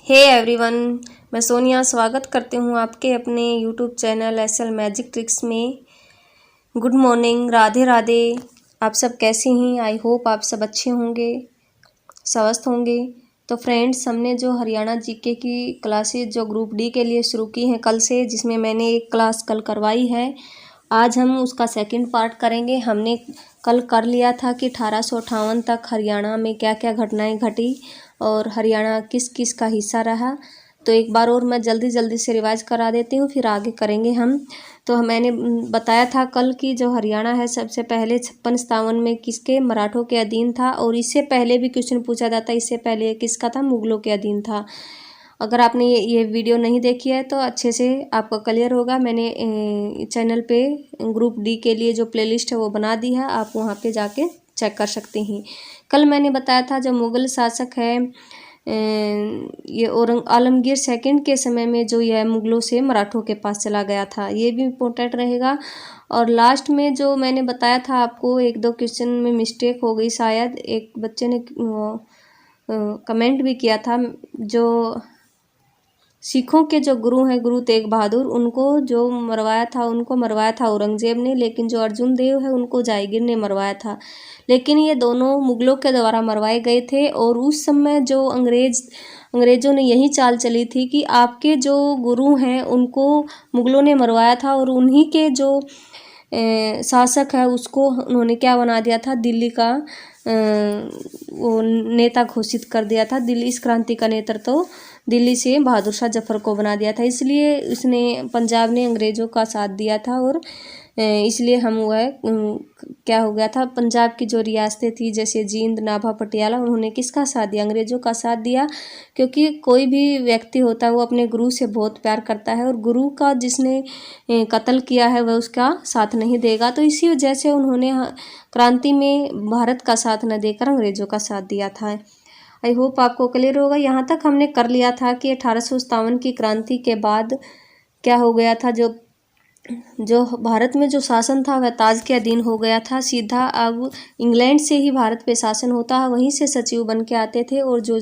Hey everyone, मैं सोनिया स्वागत करती हूँ आपके अपने YouTube channel SL magic tricks में। Good morning, Radhe Radhe. आप सब कैसे हैं? आई होप आप सब अच्छे होंगे, स्वस्थ होंगे। तो फ्रेंड्स, हमने जो हरियाणा जीके की क्लासेस जो ग्रुप डी के लिए शुरू की हैं कल से, जिसमें मैंने एक क्लास कल करवाई है, आज हम उसका सेकंड पार्ट करेंगे। हमने कल कर लिया था कि 1858 तक हरियाणा में क्या क्या घटनाएं घटी और हरियाणा किस किस का हिस्सा रहा। तो एक बार और मैं जल्दी जल्दी से रिवाइज करा देती हूँ, फिर आगे करेंगे हम। तो मैंने बताया था कल की जो हरियाणा है सबसे पहले 56-57 में किसके, मराठों के अधीन था। और इससे पहले भी क्वेश्चन पूछा जाता है, इससे पहले किसका था, मुगलों के अधीन था। अगर आपने ये वीडियो नहीं देखी है तो अच्छे से आपको क्लियर होगा। मैंने चैनल पे ग्रुप डी के लिए जो प्लेलिस्ट है वो बना दी है, आप वहाँ पे जाके चेक कर सकते हैं। कल मैंने बताया था जो मुग़ल शासक है ये आलमगीर सेकंड के समय में जो यह मुग़लों से मराठों के पास चला गया था, ये भी इम्पोर्टेंट रहेगा। और लास्ट में जो मैंने बताया था आपको, एक दो क्वेश्चन में मिस्टेक हो गई शायद, एक बच्चे ने कमेंट भी किया था। जो सिखों के जो गुरु हैं गुरु तेग बहादुर, उनको जो मरवाया था, उनको मरवाया था औरंगजेब ने, लेकिन जो अर्जुन देव है उनको जहांगीर ने मरवाया था। लेकिन ये दोनों मुग़लों के द्वारा मरवाए गए थे। और उस समय जो अंग्रेज़ों ने यही चाल चली थी कि आपके जो गुरु हैं उनको मुग़लों ने मरवाया था और उन्हीं के जो शासक है उसको उन्होंने क्या बना दिया था, दिल्ली का वो नेता घोषित कर दिया था। दिल्ली इस क्रांति का नेतृत्व दिल्ली से बहादुर शाह जफर को बना दिया था। इसलिए उसने पंजाब ने अंग्रेज़ों का साथ दिया था और इसलिए हम वह क्या हो गया था, पंजाब की जो रियासतें थी जैसे जींद, नाभा, पटियाला, उन्होंने किसका साथ दिया, अंग्रेज़ों का साथ दिया। क्योंकि कोई भी व्यक्ति होता है वो अपने गुरु से बहुत प्यार करता है और गुरु का जिसने कत्ल किया है वह उसका साथ नहीं देगा। तो इसी वजह से उन्होंने क्रांति में भारत का साथ न देकर अंग्रेज़ों का साथ दिया था। आई होप आपको क्लियर होगा। यहाँ तक हमने कर लिया था कि 1857 की क्रांति के बाद क्या हो गया था, जो भारत में जो शासन था वह ताज के अधीन हो गया था। सीधा अब इंग्लैंड से ही भारत पे शासन होता है, वहीं से सचिव बन के आते थे और जो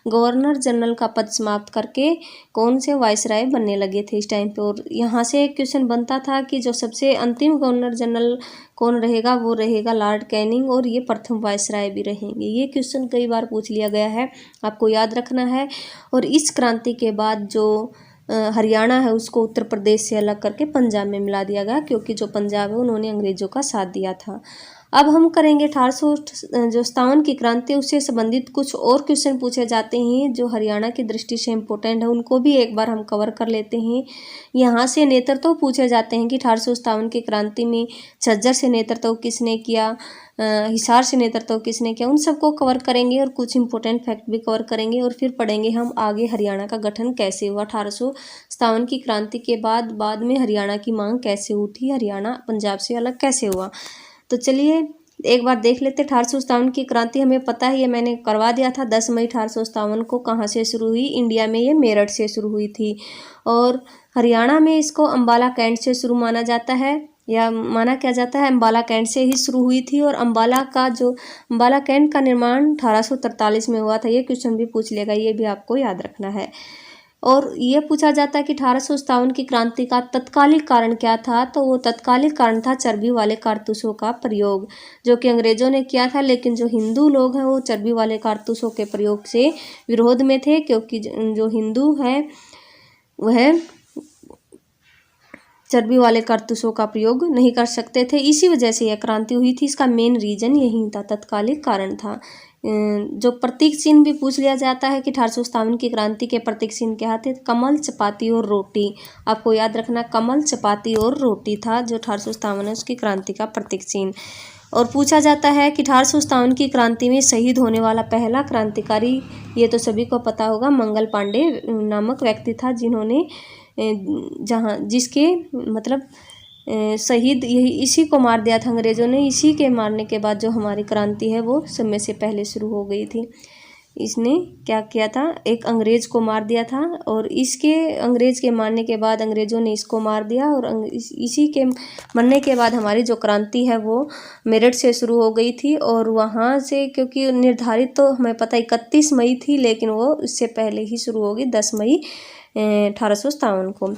गवर्नर जनरल का पद समाप्त करके कौन से वायसराय बनने लगे थे इस टाइम पे। और यहाँ से एक क्वेश्चन बनता था कि जो सबसे अंतिम गवर्नर जनरल कौन रहेगा, वो रहेगा लॉर्ड कैनिंग और ये प्रथम वायसराय भी रहेंगे। ये क्वेश्चन कई बार पूछ लिया गया है, आपको याद रखना है। और इस क्रांति के बाद जो हरियाणा है उसको उत्तर प्रदेश से अलग करके पंजाब में मिला दिया गया, क्योंकि जो पंजाब है उन्होंने अंग्रेज़ों का साथ दिया था। अब हम करेंगे 1857 की क्रांति, उससे संबंधित कुछ और क्वेश्चन पूछे जाते हैं जो हरियाणा की दृष्टि से इम्पोर्टेंट है, उनको भी एक बार हम कवर कर लेते हैं। यहाँ से नेतृत्व पूछे जाते हैं कि 1857 की क्रांति में झज्जर से नेतृत्व किसने किया, हिसार से नेतृत्व किसने किया, उन सबको कवर करेंगे और कुछ इंपॉर्टेंट फैक्ट भी कवर करेंगे। और फिर पढ़ेंगे हम आगे हरियाणा का गठन कैसे हुआ, 1857 की क्रांति के बाद में हरियाणा की मांग कैसे उठी, हरियाणा पंजाब से अलग कैसे हुआ। तो चलिए एक बार देख लेते। 1857 की क्रांति हमें पता है, ये मैंने करवा दिया था। 10 मई 1857 को कहाँ से शुरू हुई, इंडिया में ये मेरठ से शुरू हुई थी। और हरियाणा में इसको अम्बाला कैंट से शुरू माना जाता है, या माना क्या जाता है, अम्बाला कैंट से ही शुरू हुई थी। और अम्बाला कैंट का निर्माण 1843 में हुआ था। ये क्वेश्चन भी पूछ लेगा, ये भी आपको याद रखना है। और ये पूछा जाता है कि 1857 की क्रांति का तत्कालिक कारण क्या था, तो वो तत्कालिक कारण था चर्बी वाले कारतूसों का प्रयोग, जो कि अंग्रेज़ों ने किया था। लेकिन जो हिंदू लोग हैं वो चर्बी वाले कारतूसों के प्रयोग से विरोध में थे, क्योंकि जो हिंदू हैं वह चर्बी वाले कारतूसों का प्रयोग नहीं कर सकते थे। इसी वजह से यह क्रांति हुई थी। इसका मेन रीजन यही था, तत्कालिक कारण था। जो प्रतीक चिन्ह भी पूछ लिया जाता है कि 1857 की क्रांति के प्रतीक चिन्ह क्या थे, कमल, चपाती और रोटी। आपको याद रखना, कमल, चपाती और रोटी था जो 1857 है उसकी क्रांति का प्रतीक चिन्ह। और पूछा जाता है कि 1857 की क्रांति में शहीद होने वाला पहला क्रांतिकारी, ये तो सभी को पता होगा, मंगल पांडे नामक व्यक्ति था, जिन्होंने जिसके मतलब शहीद यही इसी को मार दिया था अंग्रेज़ों ने। इसी के मारने के बाद जो हमारी क्रांति है वो समय से पहले शुरू हो गई थी। इसने क्या किया था, एक अंग्रेज को मार दिया था और इसके अंग्रेज के मारने के बाद अंग्रेजों ने इसको मार दिया और इसी के मरने के बाद हमारी जो क्रांति है वो मेरठ से शुरू हो गई थी। और वहाँ से, क्योंकि निर्धारित तो हमें पता 31 मई थी, लेकिन वो इससे पहले ही शुरू होगी 10 मई 1857 को।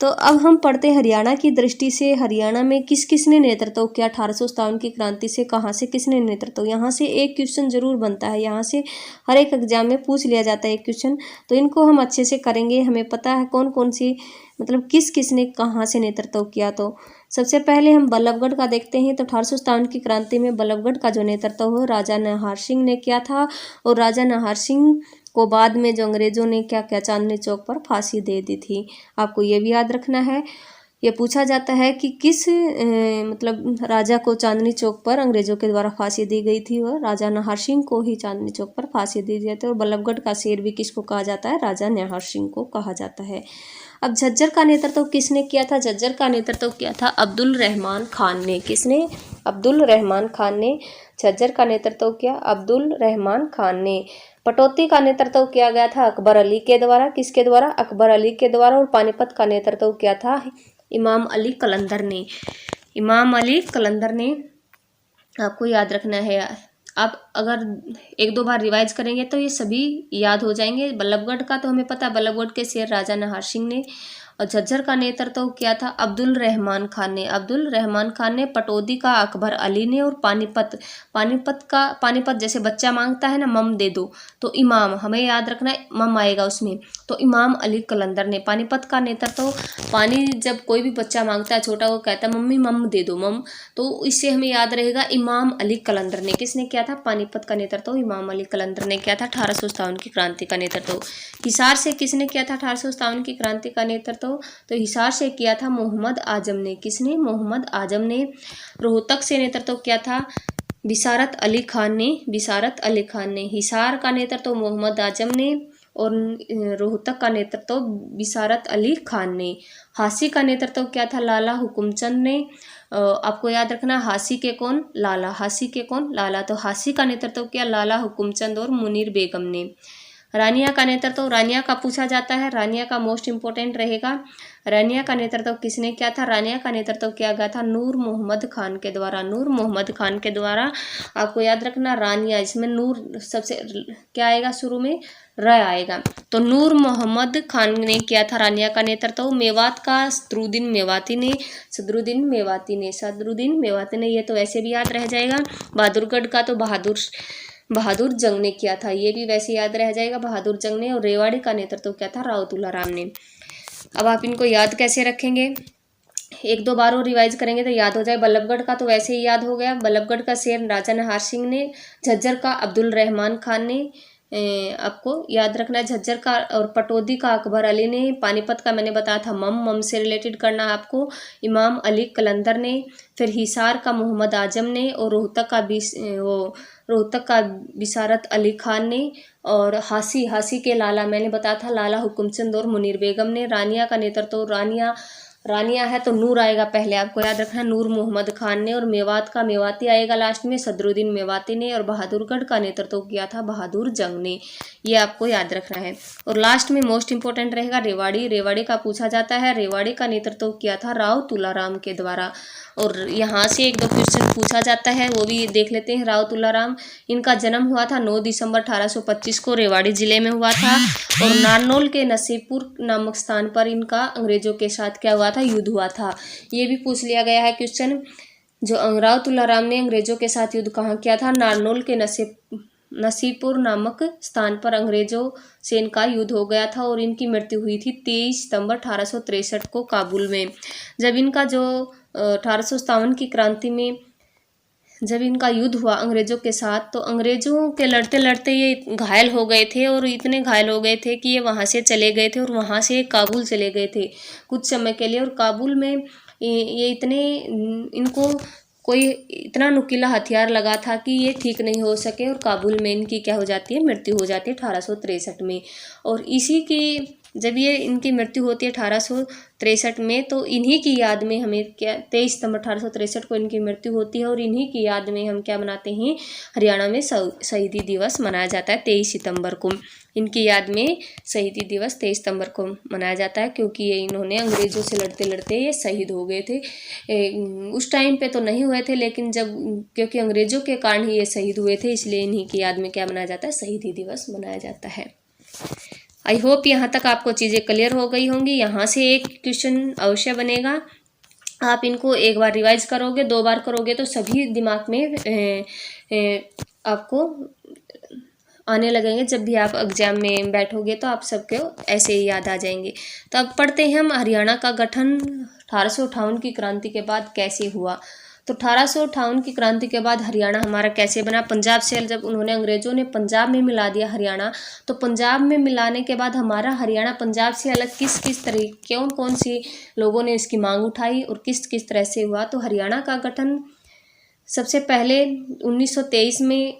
तो अब हम पढ़ते हैं हरियाणा की दृष्टि से, हरियाणा में किस किस ने नेतृत्व किया 1857 की क्रांति से, कहाँ से किसने नेतृत्व। यहाँ से एक क्वेश्चन जरूर बनता है, यहाँ से हर एक एग्जाम में पूछ लिया जाता है एक क्वेश्चन, तो इनको हम अच्छे से करेंगे। हमें पता है कौन कौन सी, मतलब किस किस ने कहाँ से नेतृत्व किया। तो सबसे पहले हम बल्लभगढ़ का देखते हैं। तो 1857 की क्रांति में बल्लभगढ़ का जो नेतृत्व हो राजा नाहर सिंह ने किया था। और राजा नाहर सिंह को बाद में जो अंग्रेजों ने क्या किया, चांदनी चौक पर फांसी दे दी थी। आपको ये भी याद रखना है। ये पूछा जाता है कि किस मतलब राजा को चांदनी चौक पर अंग्रेजों के द्वारा फांसी दी गई थी, और राजा नाहर सिंह को ही चांदनी चौक पर फांसी दी जाती है। और बल्लभगढ़ का शेर भी किसको कहा जाता है, राजा नाहर सिंह को कहा जाता है। अब झज्जर का नेतृत्व किसने किया था, झज्जर का नेतृत्व किया था अब्दुल रहमान खान ने। किसने, अब्दुल रहमान खान ने झज्जर का नेतृत्व किया, अब्दुल रहमान खान ने। पटौती का नेतृत्व किया गया था अकबर अली के द्वारा। किसके द्वारा, अकबर अली के द्वारा। और पानीपत का नेतृत्व किया था इमाम अली कलंदर ने। इमाम अली कलंदर ने, आपको याद रखना है। आप अगर एक दो बार रिवाइज करेंगे तो ये सभी याद हो जाएंगे। बल्लभगढ़ का तो हमें पता है, बल्लभगढ़ के शेर राजा नाहर सिंह ने। और झज्जर का नेतृत्व किया था अब्दुल रहमान खान ने। अब्दुल रहमान खान ने। पटौदी का अकबर अली ने। और पानीपत जैसे बच्चा मांगता है ना, मम दे दो, तो इमाम, हमें याद रखना है मम आएगा उसमें, तो इमाम अली कलंदर ने। पानीपत का नेतृत्व, पानी जब कोई भी बच्चा मांगता है छोटा, वो कहता है मम्मी मम दे दो, मम, तो इससे हमें याद रहेगा इमाम अली कलंदर ने। किसने किया था, पानीपत का नेतृत्व इमाम अली कलंदर ने किया था 1857 की क्रांति का नेतृत्व। हिसार से किसने किया था 1857 की क्रांति का नेतृत्व, तो हिसार से किया था मोहम्मद आजम ने। किसने, मोहम्मद आजम ने। रोहतक से नेतृत्व किया था बिसारत अली खान ने। बिसारत अली खान ने। हिसार का नेतृत्व मोहम्मद आजम ने और रोहतक का नेतृत्व बिसारत अली खान ने। हासी का नेतृत्व किया था लाला हुकुमचंद ने। आपको याद रखना, हासी के कौन, लाला। हासी के कौन, लाला। तो हासी का नेतृत्व किया लाला हुकुमचंद और मुनीर बेगम ने। रानिया का नेतृत्व, रानिया का पूछा जाता है, रानिया का मोस्ट इंपोर्टेंट रहेगा। रानिया का नेतृत्व किसने किया था, रानिया का नेतृत्व किया गया था नूर मोहम्मद खान के द्वारा। नूर मोहम्मद खान के द्वारा। आपको याद रखना, रानिया, इसमें नूर सबसे क्या आएगा, शुरू में र आएगा। तो नूर मोहम्मद खान ने किया था रानिया का नेतृत्व। मेवात का सदरुद्दीन मेवाती ने। सदरुद्दीन मेवाती ने। सदरुद्दीन मेवाती ने, ये तो वैसे भी याद रह जाएगा। बहादुरगढ़ का तो बहादुर जंग ने किया था, ये भी वैसे याद रह जाएगा, बहादुर जंग ने। और रेवाड़ी का नेतृत्व किया था राव तुलाराम ने। अब आप इनको याद कैसे रखेंगे, एक दो बार और रिवाइज करेंगे तो याद हो जाए। बल्लभगढ़ का तो वैसे ही याद हो गया, बल्लभगढ़ का शेर राजा नाहर सिंह ने। झज्जर का अब्दुल रहमान खान ने, आपको याद रखना है झज्जर का। और पटौदी का अकबर अली ने। पानीपत का मैंने बताया था मम से रिलेटेड करना है आपको, इमाम अली कलंदर ने। फिर हिसार का मोहम्मद आजम ने। और रोहतक का बिसारत अली खान ने। और हासी के लाला, मैंने बताया था लाला हुकुमचंद और मुनीर बेगम ने। रानिया का नेतृत्व, रानिया है तो नूर आएगा पहले, आपको याद रखना, नूर मोहम्मद खान ने। और मेवात का मेवाती आएगा लास्ट में, सदरुद्दीन मेवाती ने। और बहादुरगढ़ का नेतृत्व किया था बहादुर जंग ने, ये आपको याद रखना है। और लास्ट में मोस्ट इंपोर्टेंट रहेगा रेवाड़ी। रेवाड़ी का पूछा जाता है, रेवाड़ी का नेतृत्व किया था राव तुलाराम के द्वारा। और यहाँ से एक दो क्वेश्चन पूछा जाता है, वो भी देख लेते हैं। राव तुलाराम, इनका जन्म हुआ था 9 दिसंबर 1825 को, रेवाड़ी जिले में हुआ था। और नारनौल के नसीबपुर नामक स्थान पर इनका अंग्रेजों के साथ क्या हुआ था, युद्ध हुआ था। ये भी पूछ लिया गया है क्वेश्चन। जो राव तुलाराम ने अंग्रेजों के साथ युद्ध कहाँ किया था, नारनौल के नसीबपुर नामक स्थान पर अंग्रेजों से इनका युद्ध हो गया था। और इनकी मृत्यु हुई थी 23 सितंबर 1863 को काबुल में। जब इनका जो 1857 की क्रांति में जब इनका युद्ध हुआ अंग्रेजों के साथ, तो अंग्रेजों के लड़ते लड़ते ये घायल हो गए थे। और इतने घायल हो गए थे कि ये वहाँ से चले गए थे और वहाँ से काबुल चले गए थे कुछ समय के लिए। और काबुल में ये इनको कोई इतना नुकीला हथियार लगा था कि ये ठीक नहीं हो सके और काबुल में इनकी क्या हो जाती है, मृत्यु हो जाती है 1863 में। और इसी के जब ये इनकी मृत्यु होती है 1863 में, तो इन्हीं की याद में हमें क्या 23 सितंबर 1863 को इनकी मृत्यु होती है और इन्हीं की याद में हम क्या मनाते हैं, हरियाणा में शहीदी दिवस मनाया जाता है 23 सितंबर को। इनकी याद में शहीदी दिवस 23 सितंबर को मनाया जाता है, क्योंकि ये इन्होंने अंग्रेज़ों से लड़ते लड़ते ये शहीद हो गए थे। उस टाइम पे तो नहीं हुए थे, लेकिन जब क्योंकि अंग्रेज़ों के कारण ही ये शहीद हुए थे, इसलिए इन्हीं की याद में क्या मनाया जाता है, शहीदी दिवस मनाया जाता है। आई होप यहाँ तक आपको चीज़ें क्लियर हो गई होंगी। यहाँ से एक क्वेश्चन अवश्य बनेगा, आप इनको एक बार रिवाइज करोगे, 2 बार करोगे तो सभी दिमाग में आपको आने लगेंगे। जब भी आप एग्जाम में बैठोगे तो आप सबको ऐसे ही याद आ जाएंगे। तो अब पढ़ते हैं हम, हरियाणा का गठन 1858 की क्रांति के बाद कैसे हुआ। तो 1858 की क्रांति के बाद हरियाणा हमारा कैसे बना। पंजाब से जब उन्होंने अंग्रेज़ों ने पंजाब में मिला दिया हरियाणा, तो पंजाब में मिलाने के बाद हमारा हरियाणा पंजाब से अलग किस किस तरीके कौन सी लोगों ने इसकी मांग उठाई और किस किस तरह से हुआ। तो हरियाणा का गठन सबसे पहले 1923 में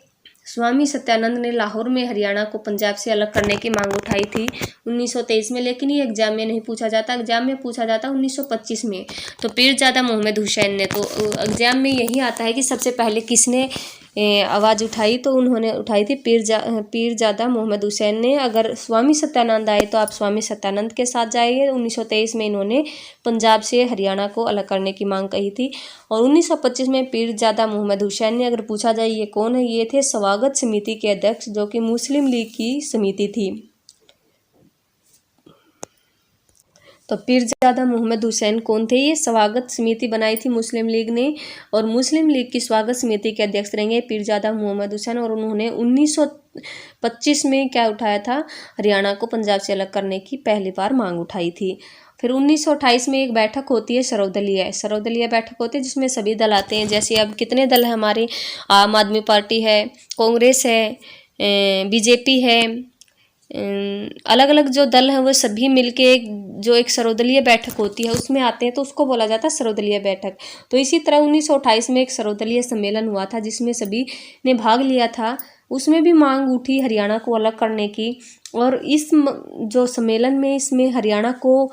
स्वामी सत्यानंद ने लाहौर में हरियाणा को पंजाब से अलग करने की मांग उठाई थी 1923 में, लेकिन ये एग्जाम में नहीं पूछा जाता। एग्जाम में पूछा जाता 1925 में। तो पीरजादा मोहम्मद हुसैन ने, तो एग्जाम में यही आता है कि सबसे पहले किसने आवाज़ उठाई, तो उन्होंने उठाई थी पीरजादा मोहम्मद हुसैन ने। अगर स्वामी सत्यानंद आए तो आप स्वामी सत्यानंद के साथ जाइए। 1923 में इन्होंने पंजाब से हरियाणा को अलग करने की मांग कही थी। और 1925 में पीरजादा मोहम्मद हुसैन ने, अगर पूछा जाए ये कौन है, ये थे स्वागत समिति के अध्यक्ष, जो कि मुस्लिम लीग की समिति थी। तो पीरजादा मोहम्मद हुसैन कौन थे, ये स्वागत समिति बनाई थी मुस्लिम लीग ने, और मुस्लिम लीग की स्वागत समिति के अध्यक्ष रहेंगे पीरजादा मोहम्मद हुसैन। और उन्होंने 1925 में क्या उठाया था, हरियाणा को पंजाब से अलग करने की पहली बार मांग उठाई थी। फिर 1928 में एक बैठक होती है सर्वदलीय बैठक होती है, जिसमें सभी दल आते हैं। जैसे अब कितने दल हैं हमारे, आम आदमी पार्टी है, कांग्रेस है, बीजेपी है, अलग अलग जो दल हैं वो सभी मिलके जो एक सर्वदलीय बैठक होती है उसमें आते हैं, तो उसको बोला जाता है सर्वदलीय बैठक। तो इसी तरह 1928 में एक सर्वदलीय सम्मेलन हुआ था, जिसमें सभी ने भाग लिया था। उसमें भी मांग उठी हरियाणा को अलग करने की। और इस जो सम्मेलन में, इसमें हरियाणा को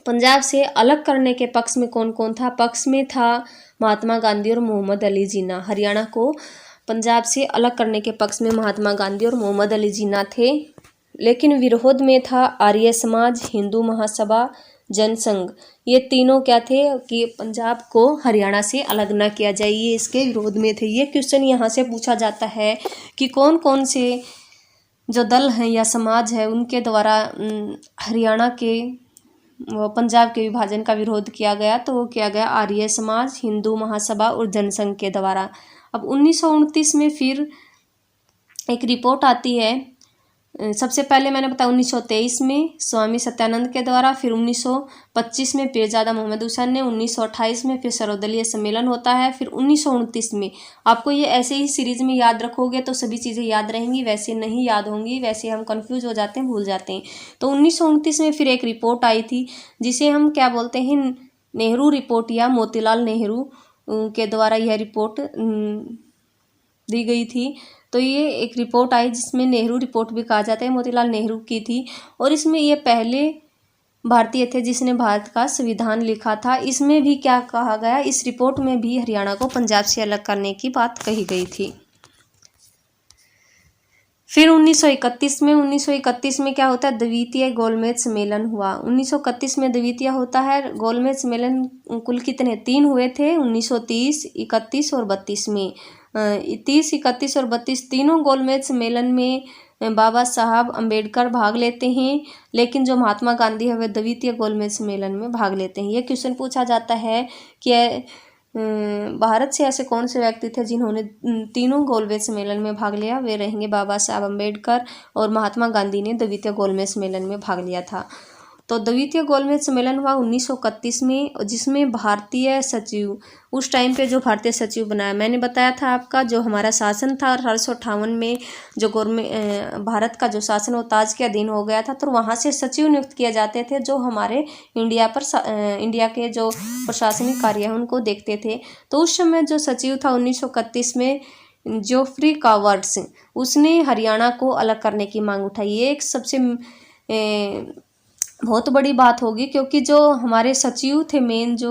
पंजाब से अलग करने के पक्ष में कौन कौन था। पक्ष में था महात्मा गांधी और मोहम्मद अली जिन्ना। हरियाणा को पंजाब से अलग करने के पक्ष में महात्मा गांधी और मोहम्मद अली जिन्ना थे, लेकिन विरोध में था आर्य समाज, हिंदू महासभा, जनसंघ। ये तीनों क्या थे कि पंजाब को हरियाणा से अलग ना किया जाए, ये इसके विरोध में थे। ये क्वेश्चन यहाँ से पूछा जाता है कि कौन कौन से जो दल हैं या समाज है उनके द्वारा हरियाणा के पंजाब के विभाजन का विरोध किया गया। तो वो किया गया आर्य समाज, हिंदू महासभा और जनसंघ के द्वारा। अब 1929 में फिर एक रिपोर्ट आती है। सबसे पहले मैंने बताया 1923 में स्वामी सत्यानंद के द्वारा, फिर 1925 में पीरजादा मोहम्मद हुसैन ने, 1928 में फिर सर्वदलीय सम्मेलन होता है, फिर 1929 में। आपको ये ऐसे ही सीरीज में याद रखोगे तो सभी चीज़ें याद रहेंगी, वैसे नहीं याद होंगी, वैसे हम कंफ्यूज हो जाते हैं, भूल जाते हैं। तो 1929 में फिर एक रिपोर्ट आई थी, जिसे हम क्या बोलते हैं, नेहरू रिपोर्ट या मोतीलाल नेहरू के द्वारा यह रिपोर्ट दी गई थी। तो ये एक रिपोर्ट आई जिसमें नेहरू रिपोर्ट भी कहा जाता है, मोतीलाल नेहरू की थी। और इसमें ये पहले भारतीय थे जिसने भारत का संविधान लिखा था। इसमें भी क्या कहा गया, इस रिपोर्ट में भी हरियाणा को पंजाब से अलग करने की बात कही गई थी। फिर 1931 में क्या होता है, द्वितीय गोलमेज सम्मेलन हुआ। 1931 में द्वितीय होता है गोलमेज सम्मेलन। कुल कितने 3 हुए थे, 1930, 31 और 32 में। 30, 31 और 32 तीनों गोलमेज सम्मेलन में बाबा साहब अम्बेडकर भाग लेते हैं, लेकिन जो महात्मा गांधी है वे द्वितीय गोलमेज सम्मेलन में भाग लेते हैं। ये क्वेश्चन पूछा जाता है कि भारत से ऐसे कौन से व्यक्ति थे जिन्होंने तीनों गोलमेज सम्मेलन में भाग लिया। वे रहेंगे बाबा साहब अम्बेडकर, और महात्मा गांधी ने द्वितीय गोलमेज सम्मेलन में भाग लिया था। तो द्वितीय गोलमेज सम्मेलन हुआ 1931 में, जिसमें भारतीय सचिव, उस टाइम पे जो भारतीय सचिव बनाया, मैंने बताया था आपका जो हमारा शासन था 1858 में, जो भारत का जो शासन वो ताज के अधीन हो गया था, तो वहाँ से सचिव नियुक्त किए जाते थे जो हमारे इंडिया के जो प्रशासनिक कार्य हैं उनको देखते थे। तो उस समय जो सचिव था 1931 में जोफ्री कॉवर्ट्स, उसने हरियाणा को अलग करने की मांग उठाई। ये एक सबसे बहुत बड़ी बात होगी, क्योंकि जो हमारे सचिव थे मेन, जो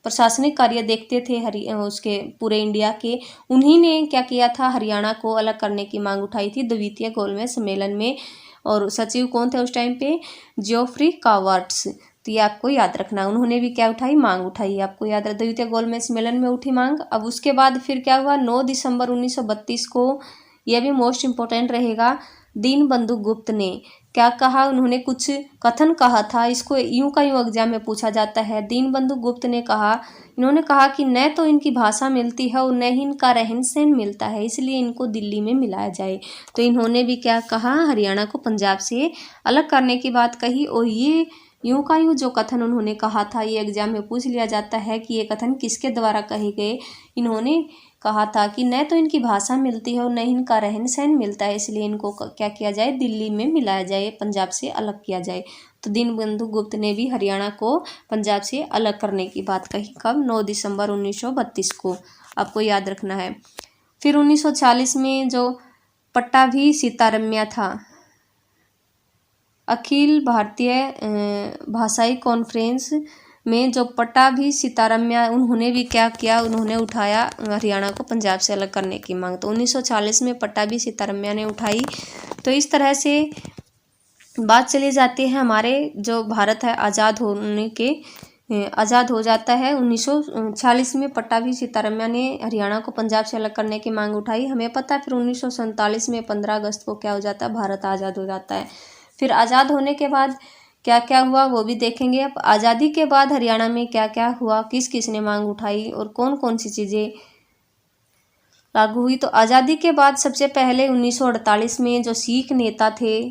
प्रशासनिक कार्य देखते थे उसके पूरे इंडिया के, उन्हीं ने क्या किया था, हरियाणा को अलग करने की मांग उठाई थी द्वितीय गोलमेज सम्मेलन में। और सचिव कौन थे उस टाइम पे? जियोफ्री कावर्ट्स। तो ये आपको याद रखना, उन्होंने भी क्या उठाई, मांग उठाई, आपको याद रहा, द्वितीय गोलमेज सम्मेलन में उठी मांग। अब उसके बाद फिर क्या हुआ, 9 दिसंबर 1932 को, यह भी मोस्ट इम्पोर्टेंट रहेगा, दीनबंधु गुप्त ने क्या कहा, उन्होंने कुछ कथन कहा था, इसको यूं का यूं एग्जाम में पूछा जाता है। दीनबंधु गुप्त ने कहा, इन्होंने कहा कि न तो इनकी भाषा मिलती है और न ही इनका रहन सहन मिलता है, इसलिए इनको दिल्ली में मिलाया जाए। तो इन्होंने भी क्या कहा, हरियाणा को पंजाब से अलग करने की बात कही। और ये यूं का यूं जो कथन उन्होंने कहा था, ये एग्जाम में पूछ लिया जाता है कि ये कथन किसके द्वारा कहे गए। इन्होंने कहा था कि न तो इनकी भाषा मिलती है और न ही इनका रहन सहन मिलता है, इसलिए इनको क्या किया जाए, दिल्ली में मिलाया जाए, पंजाब से अलग किया जाए। तो दीनबंधु गुप्त ने भी हरियाणा को पंजाब से अलग करने की बात कही। कब? 9 दिसंबर 1932 को, आपको याद रखना है। फिर 1940 में जो पट्टाभी सीतारमैया था, अखिल भारतीय भाषाई कॉन्फ्रेंस में जो पट्टाभी सीतारमैया, उन्होंने भी क्या किया, उन्होंने उठाया हरियाणा को पंजाब से अलग करने की मांग। तो 1940 में पट्टाभी सीतारमैया ने उठाई। तो इस तरह से बात चली जाती है, हमारे जो भारत है आज़ाद हो जाता है 1946 में। पट्टाभी सीतारमैया ने हरियाणा को पंजाब से अलग करने की मांग उठाई, हमें पता है। फिर 1947 में 15 अगस्त को क्या हो जाता है, भारत आज़ाद हो जाता है। फिर आज़ाद होने के बाद क्या क्या हुआ वो भी देखेंगे। अब आज़ादी के बाद हरियाणा में क्या क्या हुआ, किस किस ने मांग उठाई और कौन कौन सी चीज़ें लागू हुई। तो आज़ादी के बाद सबसे पहले 1948 में जो सिख नेता थे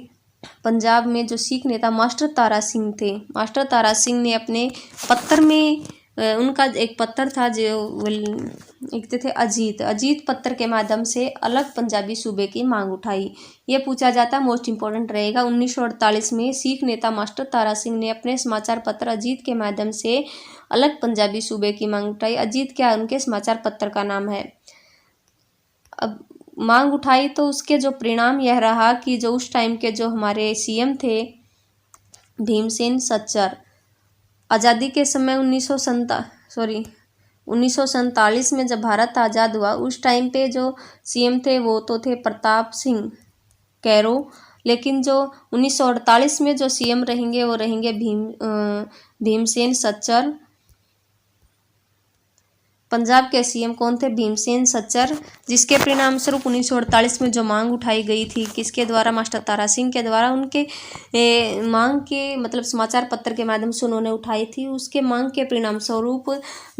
पंजाब में, जो सिख नेता मास्टर तारा सिंह थे, मास्टर तारा सिंह ने अपने पत्र में, उनका एक पत्र था जो लिखते थे अजीत पत्र के माध्यम से अलग पंजाबी सूबे की मांग उठाई। ये पूछा जाता, मोस्ट इम्पोर्टेंट रहेगा। 1948 में सिख नेता मास्टर तारा सिंह ने अपने समाचार पत्र अजीत के माध्यम से अलग पंजाबी सूबे की मांग उठाई। अजीत क्या उनके समाचार पत्र का नाम है। अब मांग उठाई तो उसके जो परिणाम यह रहा कि जो उस टाइम के जो हमारे सीएम थे भीमसेन सच्चर, आज़ादी के समय 1947 में जब भारत आज़ाद हुआ, उस टाइम पे जो सीएम थे वो तो थे प्रताप सिंह कैरो, लेकिन जो 1948 में जो सीएम रहेंगे वो रहेंगे भीमसेन सच्चर। पंजाब के सीएम कौन थे? भीमसेन सच्चर, जिसके परिणाम स्वरूप 1948 में जो मांग उठाई गई थी, किसके द्वारा? मास्टर तारा सिंह के द्वारा। उनके मांग के मतलब समाचार पत्र के माध्यम से उन्होंने उठाई थी। उसके मांग के परिणाम स्वरूप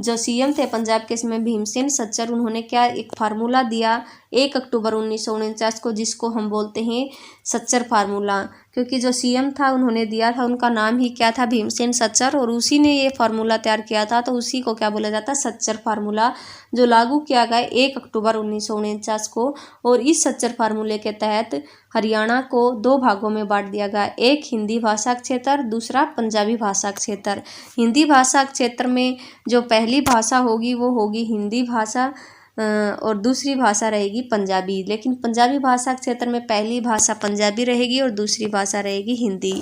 जो सीएम थे पंजाब के समय भीमसेन सच्चर, उन्होंने क्या एक फार्मूला दिया 1 अक्टूबर 1949 को, जिसको हम बोलते हैं सच्चर फार्मूला। क्योंकि जो सीएम था उन्होंने दिया था, उनका नाम ही क्या था? भीमसेन सच्चर, और उसी ने ये फार्मूला तैयार किया था, तो उसी को क्या बोला जाता है? सच्चर फार्मूला, जो लागू किया गया 1 अक्टूबर 1949 को। और इस सच्चर फार्मूले के तहत हरियाणा को 2 भागों में बांट दिया गया, एक हिंदी भाषा क्षेत्र, दूसरा पंजाबी भाषा क्षेत्र। हिंदी भाषा क्षेत्र में जो पहली भाषा होगी वो होगी हिंदी भाषा और दूसरी भाषा रहेगी पंजाबी। लेकिन पंजाबी भाषा क्षेत्र में पहली भाषा पंजाबी रहेगी और दूसरी भाषा रहेगी हिंदी।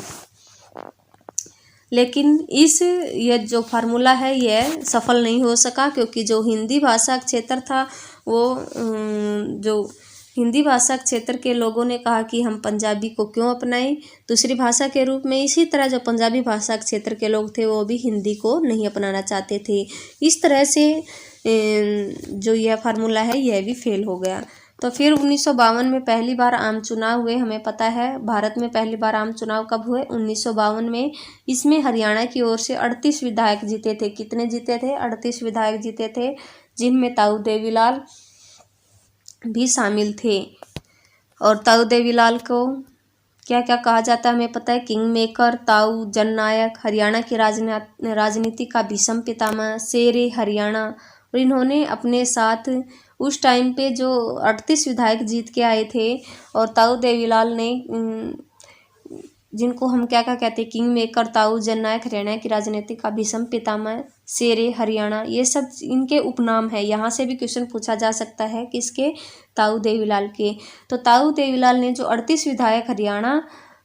लेकिन ये जो फार्मूला है यह सफल नहीं हो सका, क्योंकि जो हिंदी भाषा क्षेत्र था वो जो हिंदी भाषा क्षेत्र के लोगों ने कहा कि हम पंजाबी को क्यों अपनाएं दूसरी भाषा के रूप में। इसी तरह जो पंजाबी भाषा क्षेत्र के लोग थे वो भी हिंदी को नहीं अपनाना चाहते थे। इस तरह से जो यह फार्मूला है यह भी फेल हो गया। तो फिर 1952 में पहली बार आम चुनाव हुए, हमें पता है भारत में पहली बार आम चुनाव कब हुए? 1952 में। इसमें हरियाणा की ओर से 38 विधायक जीते थे। कितने जीते थे? 38 विधायक जीते थे, जिनमें ताऊ देवीलाल भी शामिल थे। और ताऊ देवीलाल को क्या क्या कहा जाता है हमें पता है? किंग मेकर, ताऊ, जननायक, हरियाणा की राजनीति का भीषम पितामह, शेरे हरियाणा। और इन्होंने अपने साथ उस टाइम पे जो 38 विधायक जीत के आए थे, और ताऊ देवीलाल ने, जिनको हम क्या क्या कहते हैं, किंग मेकर, ताऊ, जननायक, हरियाणा की राजनीति का भीषम पितामह, शेरे हरियाणा, ये सब इनके उपनाम है। यहाँ से भी क्वेश्चन पूछा जा सकता है, किसके? ताऊ देवीलाल के। तो ताऊ देवीलाल ने जो 38 विधायक हरियाणा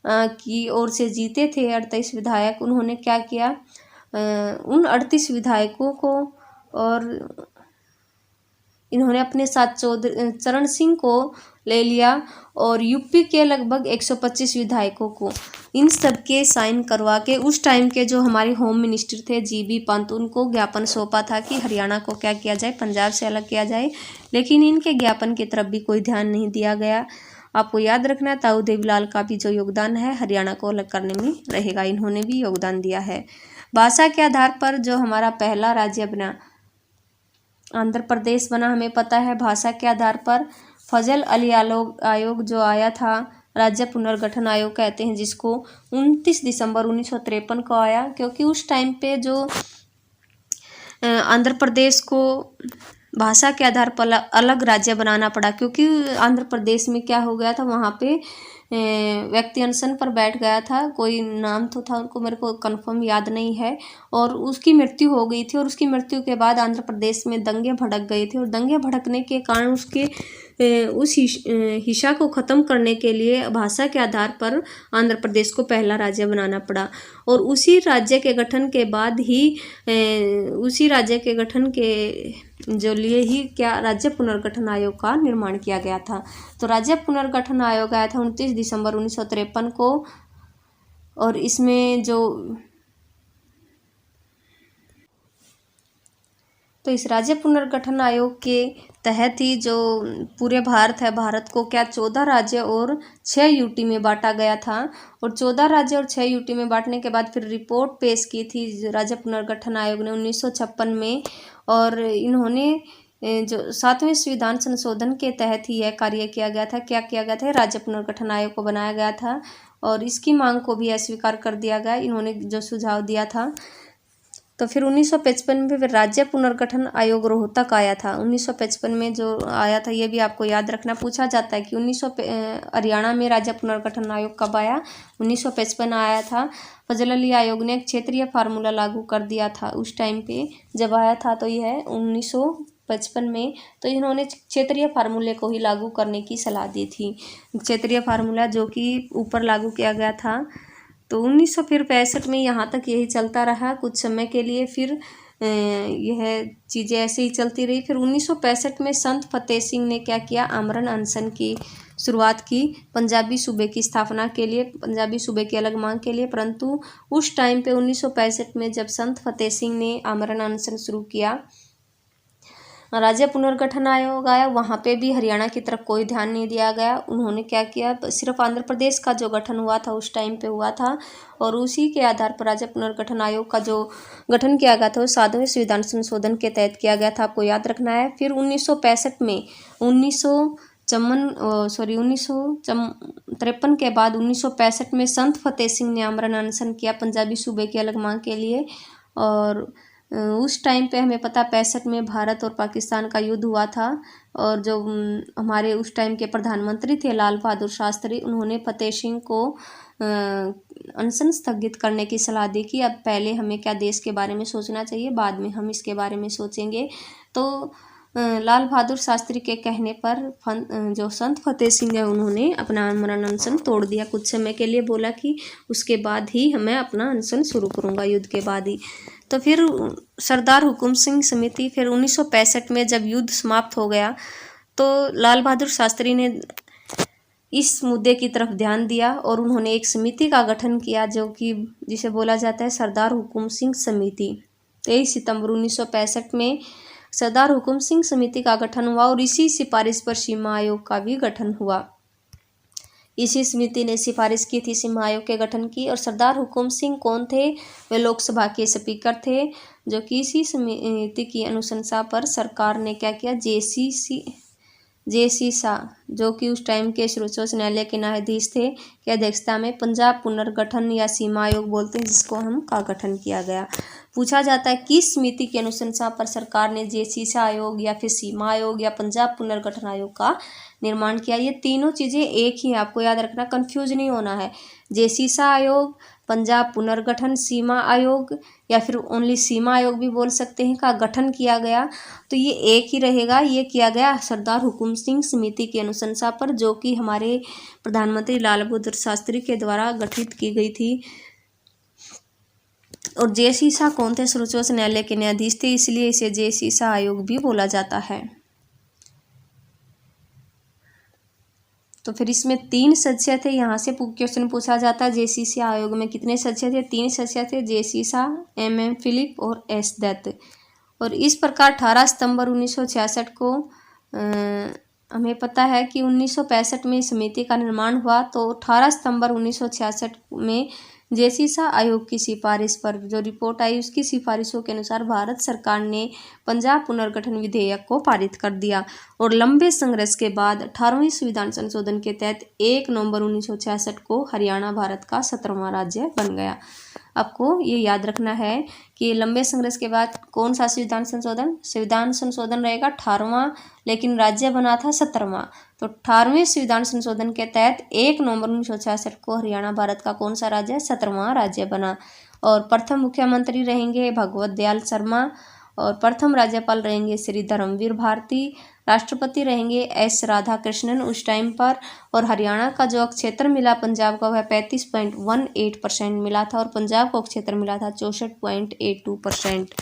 की ओर से जीते थे 38 विधायक, उन्होंने क्या किया, उन 38 विधायकों को और इन्होंने अपने साथ चरण सिंह को ले लिया और यूपी के लगभग 125 विधायकों को इन सब के साइन करवा के उस टाइम के जो हमारे होम मिनिस्टर थे जीबी पंत, उनको ज्ञापन सौंपा था कि हरियाणा को क्या किया जाए, पंजाब से अलग किया जाए। लेकिन इनके ज्ञापन की तरफ भी कोई ध्यान नहीं दिया गया। आपको याद रखना ताऊ देवीलाल का भी जो योगदान है हरियाणा को अलग करने में रहेगा, इन्होंने भी योगदान दिया है। भाषा के आधार पर जो हमारा पहला राज्य बना आंध्र प्रदेश बना, हमें पता है। भाषा के आधार पर फजल अली आयोग जो आया था, राज्य पुनर्गठन आयोग कहते हैं जिसको, 29 दिसंबर 1953 को आया, क्योंकि उस टाइम पे जो आंध्र प्रदेश को भाषा के आधार पर अलग राज्य बनाना पड़ा, क्योंकि आंध्र प्रदेश में क्या हो गया था, वहाँ पे व्यक्ति अनशन पर बैठ गया था, कोई नाम तो था उनको, मेरे को कंफर्म याद नहीं है, और उसकी मृत्यु हो गई थी। और उसकी मृत्यु के बाद आंध्र प्रदेश में दंगे भड़क गए थे और दंगे भड़कने के कारण उसके उस हिस्सा को ख़त्म करने के लिए भाषा के आधार पर आंध्र प्रदेश को पहला राज्य बनाना पड़ा। और उसी राज्य के गठन के बाद ही उसी राज्य के गठन के जो लिए ही क्या राज्य पुनर्गठन आयोग का निर्माण किया गया था। तो राज्य पुनर्गठन आयोग आया था 29 दिसंबर 1953 को, और इसमें तो इस राज्य पुनर्गठन आयोग के तहत ही जो पूरे भारत है, भारत को क्या 14 राज्य और 6 यूटी में बांटा गया था। और 14 राज्य और 6 यूटी में बांटने के बाद फिर रिपोर्ट पेश की थी राज्य पुनर्गठन आयोग ने 1956 में, और इन्होंने जो 7वें संविधान संशोधन के तहत ही यह कार्य किया गया था। क्या किया गया था, राज्य पुनर्गठन आयोग को बनाया गया था और इसकी मांग को भी अस्वीकार कर दिया गया, इन्होंने जो सुझाव दिया था। तो फिर 1955 में फिर राज्य पुनर्गठन आयोग रोहतक आया था। 1955 में जो आया था, ये भी आपको याद रखना, पूछा जाता है कि हरियाणा में राज्य पुनर्गठन आयोग कब आया, 1955 आया था। फजल अली आयोग ने एक क्षेत्रीय फार्मूला लागू कर दिया था उस टाइम पे जब आया था, तो यह है 1955 में। तो इन्होंने क्षेत्रीय फार्मूले को ही लागू करने की सलाह दी थी, क्षेत्रीय फार्मूला जो कि ऊपर लागू किया गया था। तो 1965 में यहाँ तक यही चलता रहा कुछ समय के लिए, फिर यह चीज़ें ऐसे ही चलती रही। फिर 1965 में संत फतेह सिंह ने क्या किया, आमरण अनशन की शुरुआत की पंजाबी सूबे की स्थापना के लिए, पंजाबी सूबे की अलग मांग के लिए। परंतु उस टाइम पे 1965 में जब संत फतेह सिंह ने आमरण अनशन शुरू किया, राज्य पुनर्गठन आयोग आया, वहाँ पे भी हरियाणा की तरफ कोई ध्यान नहीं दिया गया। उन्होंने क्या किया, सिर्फ आंध्र प्रदेश का जो गठन हुआ था उस टाइम पे हुआ था, और उसी के आधार पर राज्य पुनर्गठन आयोग का जो गठन किया गया था वो 7वें संविधान संशोधन के तहत किया गया था, आपको याद रखना है। फिर 1965 में 1953 के बाद 1965 में संत फतेह सिंह ने आमरण अनशन किया पंजाबी सूबे की अलग मांग के लिए। और उस टाइम पे हमें पता 65 में भारत और पाकिस्तान का युद्ध हुआ था, और जो हमारे उस टाइम के प्रधानमंत्री थे लाल बहादुर शास्त्री, उन्होंने फतेह सिंह को अनशन स्थगित करने की सलाह दी कि अब पहले हमें क्या देश के बारे में सोचना चाहिए, बाद में हम इसके बारे में सोचेंगे। तो लाल बहादुर शास्त्री के कहने पर जो संत फतेह सिंह है उन्होंने अपना आमरण अनशन तोड़ दिया कुछ समय के लिए, बोला कि उसके बाद ही मैं अपना अनशन शुरू करूँगा, युद्ध के बाद ही। तो फिर सरदार हुकुम सिंह समिति, फिर 1965 में जब युद्ध समाप्त हो गया तो लाल बहादुर शास्त्री ने इस मुद्दे की तरफ ध्यान दिया और उन्होंने एक समिति का गठन किया जो कि जिसे बोला जाता है सरदार हुकुम सिंह समिति। 23 सितंबर 1965 में सरदार हुकुम सिंह समिति का गठन हुआ और इसी सिफारिश पर सीमा आयोग का भी गठन हुआ। इसी समिति ने सिफारिश की थी सीमा आयोग के गठन की। और सरदार हुकुम सिंह कौन थे, वे लोकसभा के स्पीकर थे, जो कि इसी समिति की अनुशंसा पर सरकार ने क्या किया, जेसी शाह, जो कि उस टाइम के सर्वोच्च न्यायालय के न्यायाधीश थे, की अध्यक्षता में पंजाब पुनर्गठन या सीमा आयोग बोलते हैं जिसको हम का गठन किया गया। पूछा जाता है किस समिति की अनुशंसा पर सरकार ने जेसी शाह आयोग या फिर सीमा आयोग या पंजाब पुनर्गठन आयोग का निर्माण किया। ये तीनों चीज़ें एक ही है, आपको याद रखना, कंफ्यूज नहीं होना है। जेसीसा आयोग, पंजाब पुनर्गठन सीमा आयोग या फिर ओनली सीमा आयोग भी बोल सकते हैं, का गठन किया गया। तो ये एक ही रहेगा। ये किया गया सरदार हुकुम सिंह समिति की अनुशंसा पर, जो कि हमारे प्रधानमंत्री लाल बहादुर शास्त्री के द्वारा गठित की गई थी। और जेसीसा कौन थे? सर्वोच्च न्यायालय के न्यायाधीश थे, इसलिए इसे जेसीसा आयोग भी बोला जाता है। तो फिर इसमें 3 सदस्य थे। यहाँ से क्वेश्चन पूछा जाता है जेसीसा आयोग में कितने सदस्य थे? 3 सदस्य थे, जेसीसा, MM फिलिप और S दत्त। और इस प्रकार 18 सितंबर 1966 को हमें पता है कि 1965 में समिति का निर्माण हुआ। तो 18 सितंबर 1966 में जेसीसा आयोग की सिफारिश पर जो रिपोर्ट आई, उसकी सिफारिशों के अनुसार भारत सरकार ने पंजाब पुनर्गठन विधेयक को पारित कर दिया। और लंबे संघर्ष के बाद 18वें संविधान संशोधन के तहत 1 नवंबर 1966 को हरियाणा भारत का 17वां राज्य बन गया। आपको ये याद रखना है कि लंबे संघर्ष के बाद कौन सा संविधान संशोधन रहेगा 18वां, लेकिन राज्य बना था 17वां। तो 18वें संविधान संशोधन के तहत 1 नवंबर 1966 को हरियाणा भारत का कौन सा राज्य? 17वां राज्य बना। और प्रथम मुख्यमंत्री रहेंगे भगवत दयाल शर्मा, और प्रथम राज्यपाल रहेंगे श्री धर्मवीर भारती, राष्ट्रपति रहेंगे S राधाकृष्णन उस टाइम पर। और हरियाणा का जो क्षेत्र मिला पंजाब का, वह 35.18% मिला था, और पंजाब को क्षेत्र मिला था 64.82%।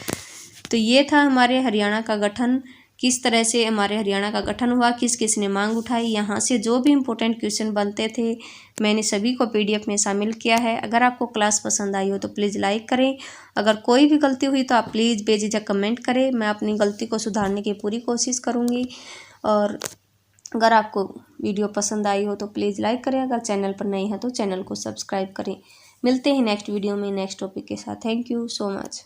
तो ये था हमारे हरियाणा का गठन, किस तरह से हमारे हरियाणा का गठन हुआ, किस किस ने मांग उठाई। यहाँ से जो भी इम्पोर्टेंट क्वेश्चन बनते थे मैंने सभी को PDF में शामिल किया है। अगर आपको क्लास पसंद आई हो तो प्लीज़ लाइक करें। अगर कोई भी गलती हुई तो आप प्लीज़ बेझिझक कमेंट करें, मैं अपनी गलती को सुधारने की पूरी कोशिश करूँगी। और अगर आपको वीडियो पसंद आई हो तो प्लीज़ लाइक करें, अगर चैनल पर नए हैं तो चैनल को सब्सक्राइब करें। मिलते हैं नेक्स्ट वीडियो में नेक्स्ट टॉपिक के साथ। Thank you so much.